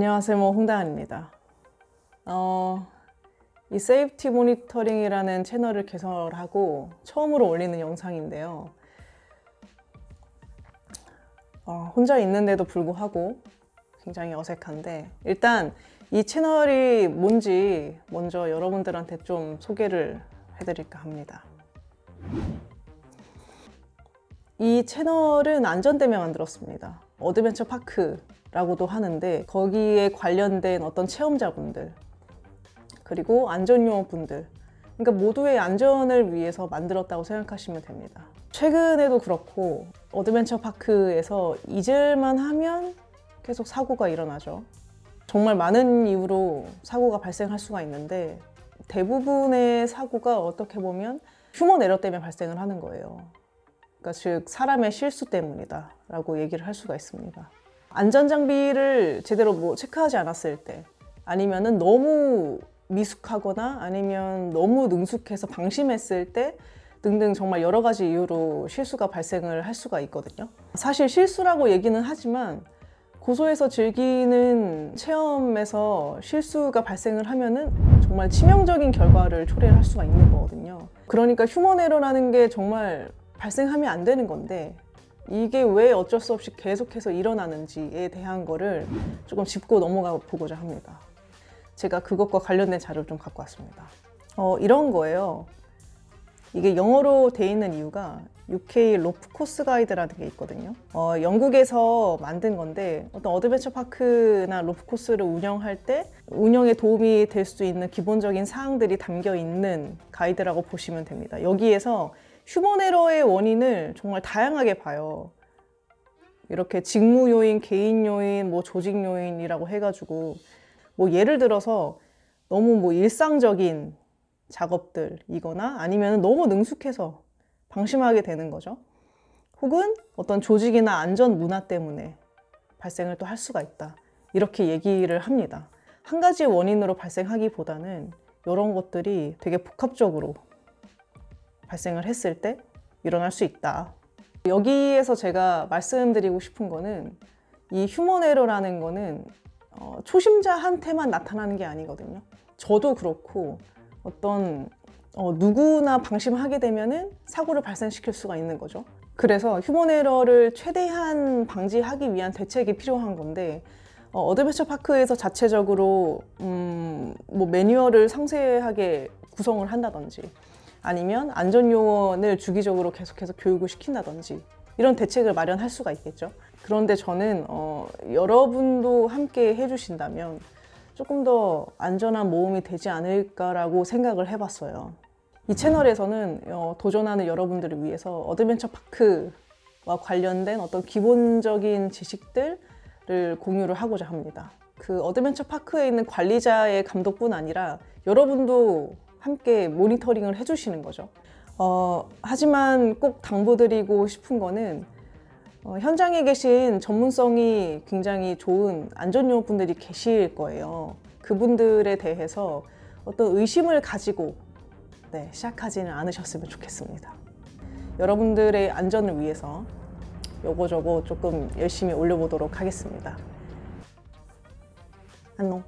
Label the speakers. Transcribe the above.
Speaker 1: 안녕하세요, 홍다은입니다. 이 세이프티 모니터링이라는 채널을 개설하고 처음으로 올리는 영상인데요. 혼자 있는데도 불구하고 굉장히 어색한데, 일단 이 채널이 뭔지 먼저 여러분들한테 좀 소개를 해드릴까 합니다. 이 채널은 안전 때문에 만들었습니다. 어드벤처 파크라고도 하는데, 거기에 관련된 어떤 체험자분들 그리고 안전요원분들, 그러니까 모두의 안전을 위해서 만들었다고 생각하시면 됩니다. 최근에도 그렇고 어드벤처 파크에서 잊을만 하면 계속 사고가 일어나죠. 정말 많은 이유로 사고가 발생할 수가 있는데, 대부분의 사고가 어떻게 보면 휴먼 에러 때문에 발생을 하는 거예요. 그러니까 즉 사람의 실수 때문이다 라고 얘기를 할 수가 있습니다. 안전장비를 제대로 체크하지 않았을 때, 아니면은 너무 미숙하거나 아니면 너무 능숙해서 방심했을 때 등등, 정말 여러 가지 이유로 실수가 발생을 할 수가 있거든요. 사실 실수라고 얘기는 하지만 고소해서 즐기는 체험에서 실수가 발생을 하면은 정말 치명적인 결과를 초래할 수가 있는 거거든요. 그러니까 휴먼 에러라는 게 정말 발생하면 안 되는 건데, 이게 왜 어쩔 수 없이 계속해서 일어나는지에 대한 거를 조금 짚고 넘어가 보고자 합니다. 제가 그것과 관련된 자료를 좀 갖고 왔습니다. 이런 거예요. 이게 영어로 돼 있는 이유가 UK 로프 코스 가이드라는 게 있거든요. 영국에서 만든 건데, 어떤 어드벤처 파크나 로프 코스를 운영할 때 운영에 도움이 될 수 있는 기본적인 사항들이 담겨 있는 가이드라고 보시면 됩니다. 여기에서 휴먼 에러의 원인을 정말 다양하게 봐요. 이렇게 직무 요인, 개인 요인, 조직 요인이라고 해가지고, 예를 들어서 너무 일상적인 작업들이거나 아니면 너무 능숙해서 방심하게 되는 거죠. 혹은 어떤 조직이나 안전 문화 때문에 발생을 또 할 수가 있다, 이렇게 얘기를 합니다. 한 가지 원인으로 발생하기보다는 이런 것들이 되게 복합적으로 발생을 했을 때 일어날 수 있다. 여기에서 제가 말씀드리고 싶은 거는, 이 휴먼 에러라는 거는 초심자한테만 나타나는 게 아니거든요. 저도 그렇고 어떤 누구나 방심하게 되면은 사고를 발생시킬 수가 있는 거죠. 그래서 휴먼 에러를 최대한 방지하기 위한 대책이 필요한 건데, 어드벤처 파크에서 자체적으로 매뉴얼을 상세하게 구성을 한다든지, 아니면 안전요원을 주기적으로 계속해서 교육을 시킨다든지, 이런 대책을 마련할 수가 있겠죠. 그런데 저는 여러분도 함께 해주신다면 조금 더 안전한 모험이 되지 않을까라고 생각을 해봤어요. 이 채널에서는 도전하는 여러분들을 위해서 어드벤처 파크와 관련된 어떤 기본적인 지식들을 공유를 하고자 합니다. 그 어드벤처 파크에 있는 관리자의 감독뿐 아니라 여러분도 함께 모니터링을 해주시는 거죠. 하지만 꼭 당부드리고 싶은 거는, 현장에 계신 전문성이 굉장히 좋은 안전요원분들이 계실 거예요. 그분들에 대해서 어떤 의심을 가지고 시작하지는 않으셨으면 좋겠습니다. 여러분들의 안전을 위해서 요거저거 조금 열심히 올려보도록 하겠습니다. 안녕.